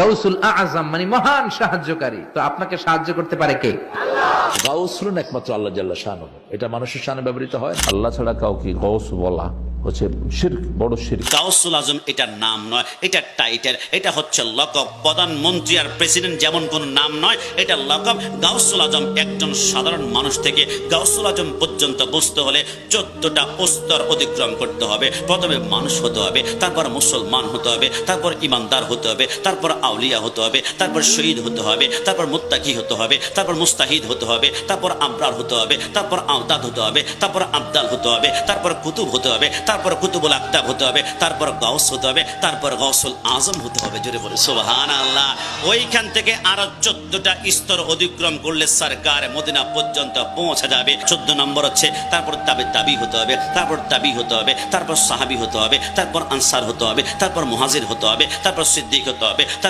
গাউসুল আযম মানে মহান সাহায্যকারী। তো আপনাকে সাহায্য করতে পারে কে? গাউস হলেন একমাত্র আল্লাহ জাল্লা শানহু। এটা মানুষের শানে ব্যবহৃত হয়। আল্লাহ ছাড়া কাউকে গাউস বলা হচ্ছে শিরক, বড় শিরক। গাউসুল আজম এটা নাম নয়, এটা টাইটেল, এটা হচ্ছে লকব। প্রধানমন্ত্রী আর প্রেসিডেন্ট যেমন কোন নাম নয়, এটা লকব। গাউসুল আজম একজন সাধারণ মানুষ থেকে গাউসুল আজম পর্যন্ত বুঝতে হলে 14টা স্তর অতিক্রম করতে হবে। প্রথমে মানুষ হতে হবে, তারপর মুসলমান হতে হবে, তারপর ইমানদার হতে হবে, তারপর আউলিয়া হতে হবে, তারপর শহীদ হতে হবে, তারপর মুত্তাকি হতে হবে, তারপর মুস্তাহিদ হতে হবে, তারপর আবরার হতে হবে, তারপর আওতাদ হতে হবে, তারপর আবদাল হতে হবে, তারপর কুতুব হতে হবে, তারপর কুতুবুল আকতাব হতে হবে, তারপর গাউস হতে হবে, তারপর গাউসুল আজম হতে হবে। জোরে বলে সুবহানাল্লাহ। ওইখান থেকে আরো 14টা স্তর অতিক্রম করলে সরকার মদিনা পর্যন্ত পৌঁছা যাবে। 14 নম্বর হচ্ছে তারপর তাবি হতে হবে, তারপর তাবি হতে হবে, তারপর সাহাবী হতে হবে, তারপর আনসার হতে হবে, তারপর মুহাজির হতে হবে, তারপর সিদ্দিক হতে হবে, তারপর